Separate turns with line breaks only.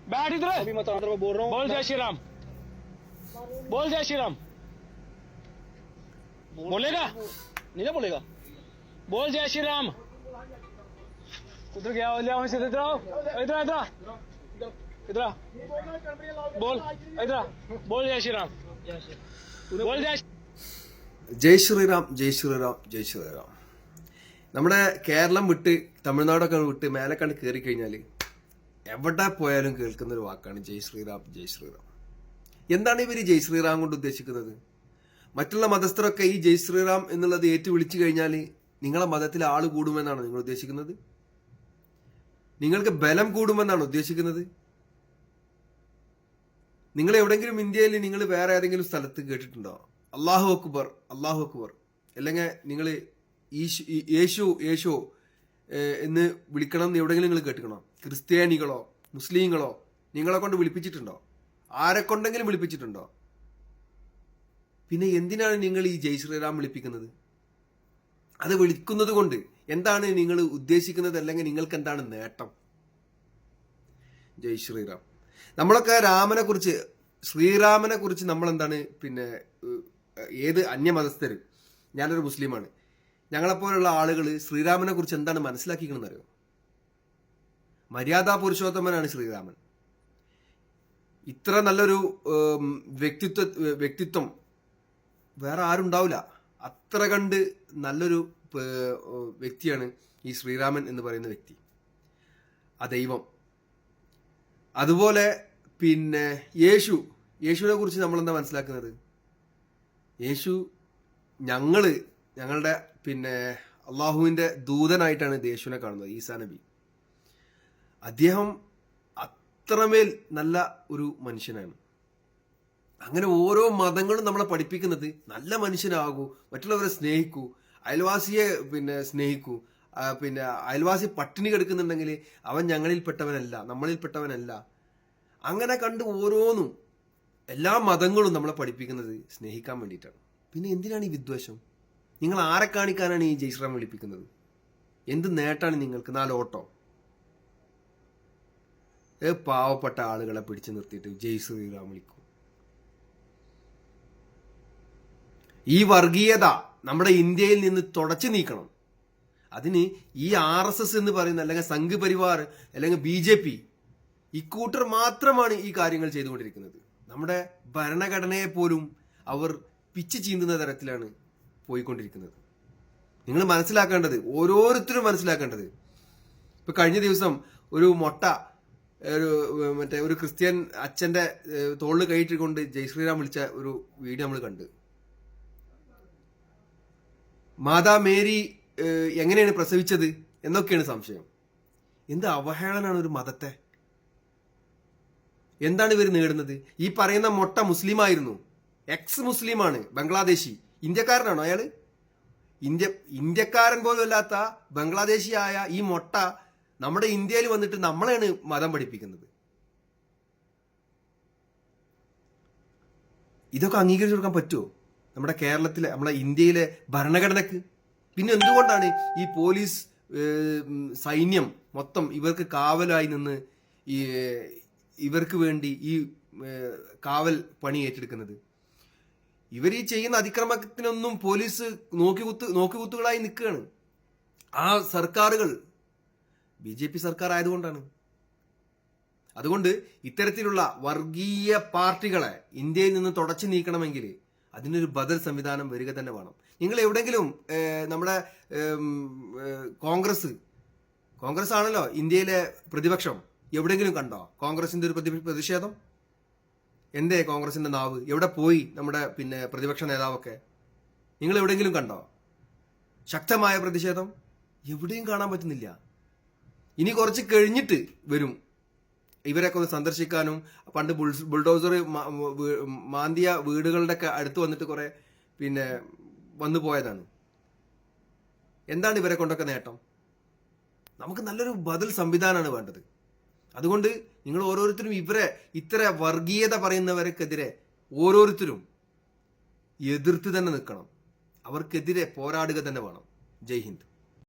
बैठ इधर।
अभी मत आना, बोल रहा हूँ।
बोल जय श्री राम, बोल जय श्री राम। बोलेगा
नहीं ना बोलेगा।
बोल जय श्री राम। उधर गया ले आओ, इधर आओ, इधर इधर इधर बोल, इधर बोल जय श्री राम, बोल जय
ജയ് ശ്രീറാം, ജയ് ശ്രീറാം, ജയ് ശ്രീറാം. നമ്മുടെ കേരളം വിട്ട് തമിഴ്നാടൊക്കെ വിട്ട് മേലെ കണ്ട് കയറി കഴിഞ്ഞാൽ എവിടെ പോയാലും കേൾക്കുന്ന ഒരു വാക്കാണ് ജയ് ശ്രീറാം, ജയ് ശ്രീറാം. എന്താണ് ഇവർ ജയ് ശ്രീറാം കൊണ്ട് ഉദ്ദേശിക്കുന്നത്? മറ്റുള്ള മതസ്ഥരൊക്കെ ഈ ജയ് ശ്രീറാം എന്നുള്ളത് ഏറ്റു വിളിച്ചു കഴിഞ്ഞാൽ നിങ്ങളെ മതത്തിൽ ആള് കൂടുമെന്നാണ് നിങ്ങൾ ഉദ്ദേശിക്കുന്നത്? നിങ്ങൾക്ക് ബലം കൂടുമെന്നാണ് ഉദ്ദേശിക്കുന്നത്? നിങ്ങൾ എവിടെയെങ്കിലും ഇന്ത്യയിൽ നിങ്ങൾ വേറെ ഏതെങ്കിലും സ്ഥലത്ത് കേട്ടിട്ടുണ്ടോ അല്ലാഹു അക്ബർ, അല്ലാഹു അക്ബർ, അല്ലെങ്കിൽ നിങ്ങൾ യേശു യേശു എന്ന് വിളിക്കണം എന്ന് എവിടെയെങ്കിലും നിങ്ങൾ കേട്ടിക്കണോ? ക്രിസ്ത്യാനികളോ മുസ്ലിങ്ങളോ നിങ്ങളെ കൊണ്ട് വിളിപ്പിച്ചിട്ടുണ്ടോ? ആരെ കൊണ്ടെങ്കിലും വിളിപ്പിച്ചിട്ടുണ്ടോ? പിന്നെ എന്തിനാണ് നിങ്ങൾ ഈ ജയ് ശ്രീറാം വിളിപ്പിക്കുന്നത്? അത് വിളിക്കുന്നത് കൊണ്ട് എന്താണ് നിങ്ങൾ ഉദ്ദേശിക്കുന്നത്? അല്ലെങ്കിൽ നിങ്ങൾക്ക് എന്താണ് നേട്ടം? ജയ് ശ്രീറാം. നമ്മളൊക്കെ രാമനെ കുറിച്ച്, ശ്രീരാമനെ കുറിച്ച് നമ്മൾ എന്താണ്, പിന്നെ ഏത് അന്യമതസ്ഥര്, ഞാനൊരു മുസ്ലിമാണ്, ഞങ്ങളെപ്പോലുള്ള ആളുകൾ ശ്രീരാമനെ കുറിച്ച് എന്താണ് മനസ്സിലാക്കിക്കണമെന്ന് അറിയോ? മര്യാദാ പുരുഷോത്തമനാണ് ശ്രീരാമൻ. ഇത്ര നല്ലൊരു വ്യക്തിത്വം വേറെ ആരുണ്ടാവില്ല. അത്ര കണ്ട് നല്ലൊരു വ്യക്തിയാണ് ഈ ശ്രീരാമൻ എന്ന് പറയുന്ന വ്യക്തി, ആ ദൈവം. അതുപോലെ പിന്നെ യേശുവിനെ കുറിച്ച് നമ്മൾ എന്താ മനസ്സിലാക്കുന്നത്? യേശു ഞങ്ങളുടെ പിന്നെ അള്ളാഹുവിൻ്റെ ദൂതനായിട്ടാണ് യേശുവിനെ കാണുന്നത്, ഈസാ നബി. അദ്ദേഹം അത്രമേൽ നല്ല ഒരു മനുഷ്യനാണ്. അങ്ങനെ ഓരോ മതങ്ങളും നമ്മളെ പഠിപ്പിക്കുന്നത് നല്ല മനുഷ്യനാകൂ, മറ്റുള്ളവരെ സ്നേഹിക്കൂ, അയൽവാസിയെ പിന്നെ സ്നേഹിക്കൂ, പിന്നെ അയൽവാസി പട്ടിണി കിടക്കുന്നുണ്ടെങ്കിൽ അവൻ ഞങ്ങളിൽപ്പെട്ടവനല്ല, നമ്മളിൽപ്പെട്ടവനല്ല. അങ്ങനെ കണ്ട് ഓരോന്നും എല്ലാ മതങ്ങളും നമ്മളെ പഠിപ്പിക്കുന്നത് സ്നേഹിക്കാൻ വേണ്ടിയിട്ടാണ്. പിന്നെ എന്തിനാണ് ഈ വിദ്വേഷം? നിങ്ങൾ ആരെ കാണിക്കാനാണ് ഈ ജയ് ശ്രീറാം വിളിപ്പിക്കുന്നത്? എന്ത് നേട്ടാണ് നിങ്ങൾക്ക്? 4 ഓട്ടോ പാവപ്പെട്ട ആളുകളെ പിടിച്ചു നിർത്തിയിട്ട് ജയ് ശ്രീറാം വിളിക്കും. ഈ വർഗീയത നമ്മുടെ ഇന്ത്യയിൽ നിന്ന് തുടച്ചു നീക്കണം. അതിന് ഈ RSS എന്ന് പറയുന്ന, അല്ലെങ്കിൽ സംഘ് പരിവാർ, അല്ലെങ്കിൽ BJP, ഇക്കൂട്ടർ മാത്രമാണ് ഈ കാര്യങ്ങൾ ചെയ്തുകൊണ്ടിരിക്കുന്നത്. നമ്മുടെ ഭരണഘടനയെ പോലും അവർ പിച്ച് ചീന്തുന്ന തരത്തിലാണ് പോയിക്കൊണ്ടിരിക്കുന്നത്. നിങ്ങൾ മനസ്സിലാക്കേണ്ടത്, ഓരോരുത്തരും മനസ്സിലാക്കേണ്ടത്, ഇപ്പൊ കഴിഞ്ഞ ദിവസം ഒരു ഒരു ക്രിസ്ത്യൻ അച്ഛന്റെ തോളിൽ കൈയിട്ടിക്കൊണ്ട് ജയ് ശ്രീറാം വിളിച്ച ഒരു വീഡിയോ നമ്മൾ കണ്ട്. മാതാ മേരി എങ്ങനെയാണ് പ്രസവിച്ചത് എന്നൊക്കെയാണ് സംശയം. എന്ത് അവഹേളനാണ് ഒരു മതത്തെ! എന്താണ് ഇവർ നേടുന്നത്? ഈ പറയുന്ന മൊട്ട മുസ്ലിം ആയിരുന്നു, എക്സ് മുസ്ലിമാണ്, ബംഗ്ലാദേശി. ഇന്ത്യക്കാരനാണോ അയാള്? ഇന്ത്യക്കാരൻ പോലും അല്ലാത്ത ബംഗ്ലാദേശിയായ ഈ മൊട്ട നമ്മുടെ ഇന്ത്യയിൽ വന്നിട്ട് നമ്മളെയാണ് മതം പഠിപ്പിക്കുന്നത്. ഇതൊക്കെ അംഗീകരിച്ചു കൊടുക്കാൻ പറ്റുമോ നമ്മുടെ കേരളത്തിലെ, നമ്മുടെ ഇന്ത്യയിലെ ഭരണഘടനക്ക്? പിന്നെ എന്തുകൊണ്ടാണ് ഈ പോലീസ് സൈന്യം മൊത്തം ഇവർക്ക് കാവലായി നിന്ന് ഇവർക്ക് വേണ്ടി ഈ കാവൽ പണി ഏറ്റെടുക്കുന്നത്? ഇവർ ഈ ചെയ്യുന്ന അതിക്രമത്തിനൊന്നും പോലീസ് നോക്കുകുത്തുകളായി നിൽക്കുകയാണ്. ആ സർക്കാരുകൾ BJP സർക്കാർ ആയതുകൊണ്ടാണ്. അതുകൊണ്ട് ഇത്തരത്തിലുള്ള വർഗീയ പാർട്ടികളെ ഇന്ത്യയിൽ നിന്ന് തുടച്ചു നീക്കണമെങ്കിൽ അതിനൊരു ബദൽ സംവിധാനം വരിക തന്നെ വേണം. നിങ്ങൾ എവിടെയെങ്കിലും നമ്മുടെ കോൺഗ്രസ് ആണല്ലോ ഇന്ത്യയിലെ പ്രതിപക്ഷം, എവിടെയെങ്കിലും കണ്ടോ കോൺഗ്രസിന്റെ ഒരു പ്രതിഷേധം? എന്തേ കോൺഗ്രസിന്റെ നാവ് എവിടെ പോയി? നമ്മുടെ പിന്നെ പ്രതിപക്ഷ നേതാവൊക്കെ നിങ്ങൾ എവിടെയെങ്കിലും കണ്ടോ ശക്തമായ പ്രതിഷേധം? എവിടെയും കാണാൻ പറ്റുന്നില്ല. ഇനി കുറച്ച് കഴിഞ്ഞിട്ട് വരും ഇവരൊക്കെ ഒന്ന് സന്ദർശിക്കാനും. പണ്ട് ബുൾഡോസർ മാന്തിയ വീടുകളുടെ ഒക്കെ അടുത്ത് വന്നിട്ട് കുറെ പിന്നെ വന്നു പോയതാണ്. എന്താണ് ഇവരെ കൊണ്ടൊക്കെ നേട്ടം? നമുക്ക് നല്ലൊരു ബദൽ സംവിധാനമാണ് വേണ്ടത്. അതുകൊണ്ട് നിങ്ങൾ ഓരോരുത്തരും ഇത്ര വർഗീയത പറയുന്നവർക്കെതിരെ ഓരോരുത്തരും എതിർത്ത് തന്നെ നിൽക്കണം. അവർക്കെതിരെ പോരാടുക തന്നെ വേണം. ജയ് ഹിന്ദ്.